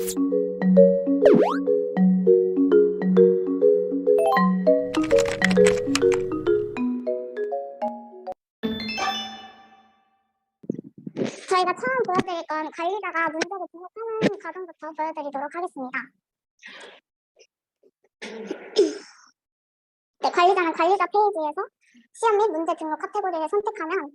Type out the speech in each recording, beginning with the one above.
저희가 처음 보여드릴 건 관리자가 문제를 등록하는 과정부터 보여드리도록 하겠습니다. 네, 관리자는 관리자 페이지에서 시험 및 문제 등록 카테고리를 선택하면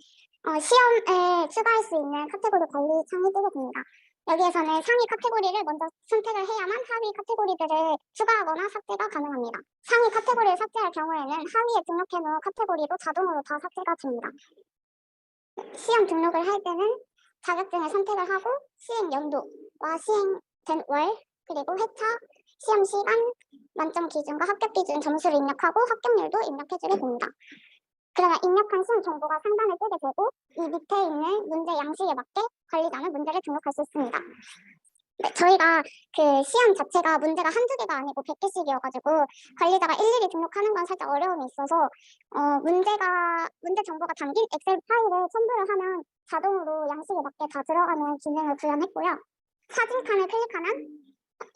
시험에 추가할 수 있는 카테고리 관리 창이 뜨게 됩니다. 여기에서는 상위 카테고리를 먼저 선택을 해야만 하위 카테고리들을 추가하거나 삭제가 가능합니다. 상위 카테고리를 삭제할 경우에는 하위에 등록해놓은 카테고리도 자동으로 다 삭제가 됩니다. 시험 등록을 할 때는 자격증을 선택을 하고 시행 연도와 시행된 월, 그리고 회차, 시험 시간, 만점 기준과 합격 기준 점수를 입력하고 합격률도 입력해주게 됩니다. 그러면 입력한 시험 정보가 상단에 뜨게 되고 이 밑에 있는 문제 양식에 맞게 관리자는 문제를 등록할 수 있습니다. 네, 저희가 그 시험 자체가 문제가 한두 개가 아니고 100개씩이어가지고 관리자가 일일이 등록하는 건 살짝 어려움이 있어서 문제 정보가 담긴 엑셀 파일을 첨부를 하면 자동으로 양식에 맞게 다 들어가는 기능을 구현했고요. 사진 칸을 클릭하면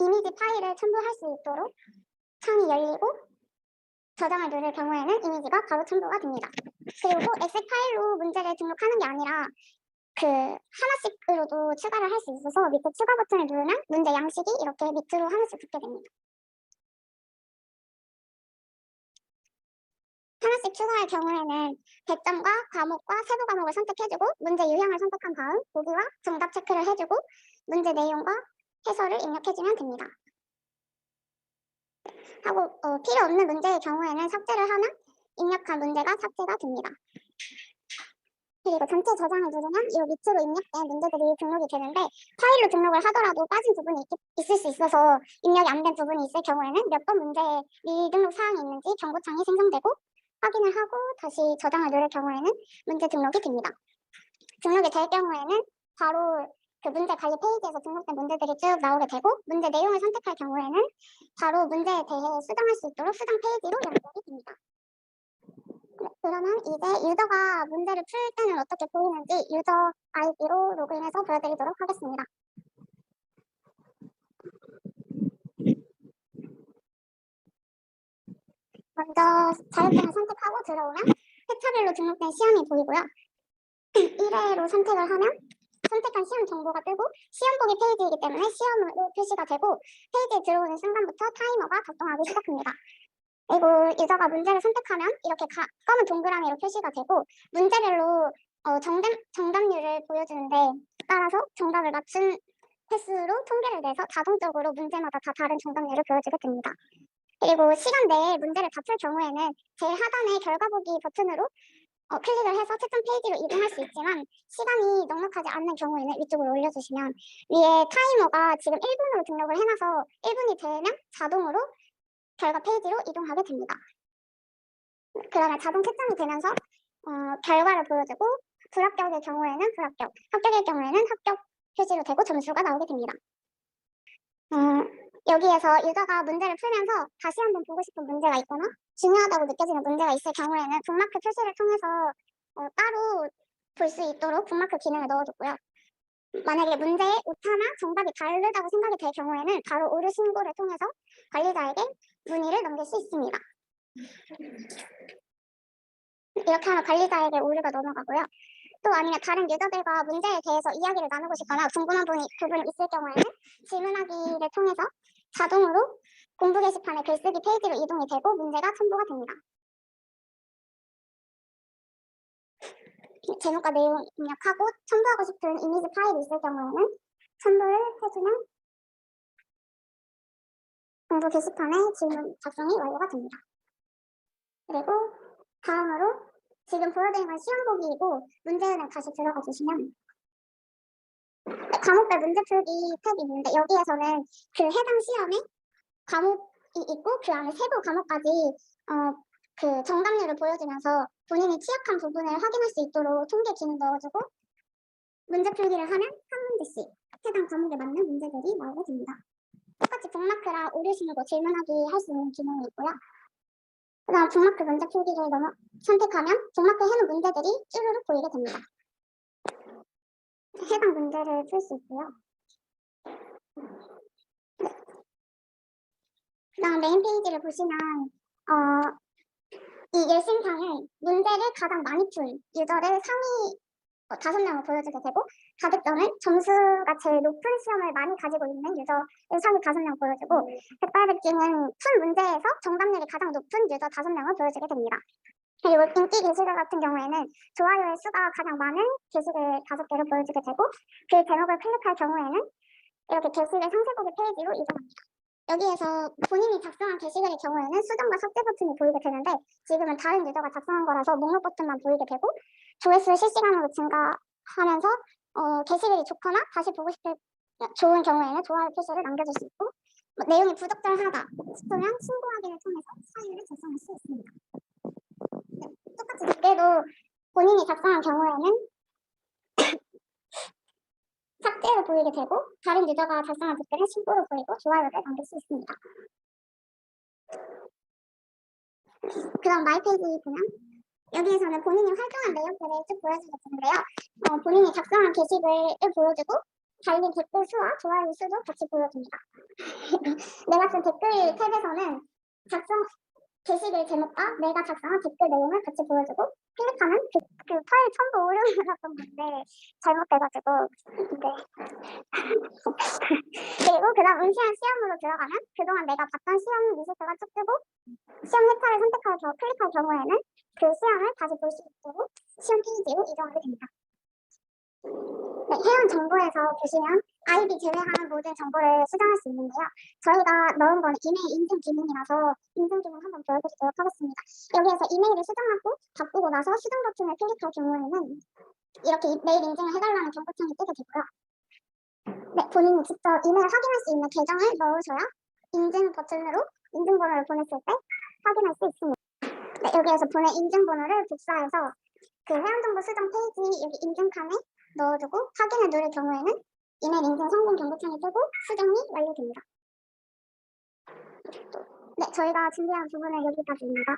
이미지 파일을 첨부할 수 있도록 창이 열리고 저장을 누를 경우에는 이미지가 바로 첨부가 됩니다. 그리고 엑셀 파일로 문제를 등록하는 게 아니라 그 하나씩으로도 추가를 할 수 있어서 밑에 추가 버튼을 누르면 문제 양식이 이렇게 밑으로 하나씩 붙게 됩니다. 하나씩 추가할 경우에는 배점과 과목과 세부 과목을 선택해주고 문제 유형을 선택한 다음 보기와 정답 체크를 해주고 문제 내용과 해설을 입력해주면 됩니다. 하고 필요 없는 문제의 경우에는 삭제를 하면 입력한 문제가 삭제가 됩니다. 그리고 전체 저장을 누르면 이 밑으로 입력된 문제들이 등록이 되는데 파일로 등록을 하더라도 빠진 부분이 있을 수 있어서 입력이 안 된 부분이 있을 경우에는 몇 번 문제에 미등록 사항이 있는지 경고창이 생성되고 확인을 하고 다시 저장을 누를 경우에는 문제 등록이 됩니다. 등록이 될 경우에는 바로 그 문제 관리 페이지에서 등록된 문제들이 쭉 나오게 되고 문제 내용을 선택할 경우에는 바로 문제에 대해 수정할 수 있도록 수정 페이지로 연결이 됩니다. 네, 그러면 이제 유저가 문제를 풀 때는 어떻게 보이는지 유저 아이디로 로그인해서 보여드리도록 하겠습니다. 먼저 자격증을 선택하고 들어오면 회차별로 등록된 시험이 보이고요. 1회로 선택을 하면 선택한 시험 정보가 뜨고 시험 보기 페이지이기 때문에 시험으로 표시가 되고 페이지에 들어오는 순간부터 타이머가 작동하기 시작합니다. 그리고 유저가 문제를 선택하면 이렇게 검은 동그라미로 표시가 되고 문제별로 정답률을 보여주는데 따라서 정답을 맞춘 횟수로 통계를 내서 자동적으로 문제마다 다 다른 정답률을 보여주게 됩니다. 그리고 시간 내에 문제를 다 풀 경우에는 제일 하단의 결과 보기 버튼으로 클릭을 해서 채점 페이지로 이동할 수 있지만 시간이 넉넉하지 않는 경우에는 위쪽으로 올려주시면 위에 타이머가 지금 1분으로 등록을 해놔서 1분이 되면 자동으로 결과 페이지로 이동하게 됩니다. 그러면 자동 채점이 되면서 결과를 보여주고 불합격의 경우에는 불합격, 합격의 경우에는 합격 표시로 되고 점수가 나오게 됩니다. 여기에서 유저가 문제를 풀면서 다시 한번 보고 싶은 문제가 있거나 중요하다고 느껴지는 문제가 있을 경우에는 북마크 표시를 통해서 따로 볼 수 있도록 북마크 기능을 넣어줬고요. 만약에 문제의 오차나 정답이 다르다고 생각이 될 경우에는 바로 오류 신고를 통해서 관리자에게 문의를 넘길 수 있습니다. 이렇게 하면 관리자에게 오류가 넘어가고요. 또 아니면 다른 유저들과 문제에 대해서 이야기를 나누고 싶거나 궁금한 부분이 있을 경우에는 질문하기를 통해서 자동으로 공부 게시판의 글쓰기 페이지로 이동이 되고 문제가 첨부가 됩니다. 제목과 내용 입력하고 첨부하고 싶은 이미지 파일이 있을 경우에는 첨부를 해주면 공부 게시판에 질문 작성이 완료가 됩니다. 그리고 다음으로 지금 보여드린 건 시험 보기이고 문제은행 다시 들어가 주시면 과목별 문제 풀기 탭이 있는데 여기에서는 그 해당 시험에 과목이 있고 그 안에 세부 과목까지 그 정답률을 보여주면서 본인이 취약한 부분을 확인할 수 있도록 통계 기능 넣어주고 문제 풀기를 하면 한 문제씩 해당 과목에 맞는 문제들이 나오게 됩니다. 똑같이 북마크랑 오류 신고 질문하기 할 수 있는 기능이 있고요. 그 다음 북마크 문제 풀기를 선택하면 북마크 해놓은 문제들이 쭈루룩 보이게 됩니다. 해당 문제를 풀 수 있고요. 그다음 메인 페이지를 보시면 이 예신상을 문제를 가장 많이 푼 유저를 상위 5명을 보여주게 되고 가득점을 점수가 제일 높은 시험을 많이 가지고 있는 유저를 상위 5명 보여주고 백발백중은 푼 문제에서 정답률이 가장 높은 유저 5명을 보여주게 됩니다. 그리고 인기 게시글 같은 경우에는 좋아요의 수가 가장 많은 게시글 5개를 보여주게 되고 그 제목을 클릭할 경우에는 이렇게 게시글 상세보기 페이지로 이동합니다. 여기에서 본인이 작성한 게시글의 경우에는 수정과 삭제 버튼이 보이게 되는데 지금은 다른 유저가 작성한 거라서 목록 버튼만 보이게 되고 조회수 실시간으로 증가하면서 게시글이 좋거나 다시 보고 좋은 경우에는 좋아요 표시를 남겨줄 수 있고 내용이 부적절하다 싶으면 신고 확인을 통해서 사유를 작성할 수 있습니다. 네, 똑같이 댓글도 본인이 작성한 경우에는 삭제로 보이게 되고 다른 유저가 작성한 댓글은 신고로 보이고 좋아요를 남길 수 있습니다. 그럼 마이 페이지 보면 여기에서는 본인이 활동한 내역들을 쭉 보여주게 되는데요. 본인이 작성한 게시글을 보여주고 달린 댓글 수와 좋아요 수도 같이 보여줍니다. 내가 쓴 댓글 탭에서는 게시글 제목과 내가 작성한 댓글 내용을 같이 보여주고 클릭하면 그 파일 첨부 오류였던 건데 잘못돼가지고 그리고 그 다음 응시한 시험으로 들어가면 그동안 내가 봤던 시험 리스트가 쭉 뜨고 시험 회차를 클릭할 경우에는 그 시험을 다시 볼 수 있도록 시험 페이지로 이동하게 됩니다. 네, 회원 정보에서 보시면 아이디 제외한 모든 정보를 수정할 수 있는데요. 저희가 넣은 건 이메일 인증 기능이라서 인증 기능 한번 보여드리도록 하겠습니다. 여기에서 이메일을 수정하고 바꾸고 나서 수정 버튼을 클릭할 경우에는 이렇게 메일 인증을 해달라는 경고창이 뜨게 되고요. 네, 본인이 직접 이메일 확인할 수 있는 계정을 넣으셔야 인증 버튼으로 인증번호를 보냈을 때 확인할 수 있습니다. 네, 여기에서 보낸 인증번호를 복사해서 그 회원정보 수정 페이지 여기 인증칸에 넣어두고 확인을 누를 경우에는 이메일 인증 성공 경고창이 뜨고 수정이 완료됩니다. 네, 저희가 준비한 부분은 여기까지입니다.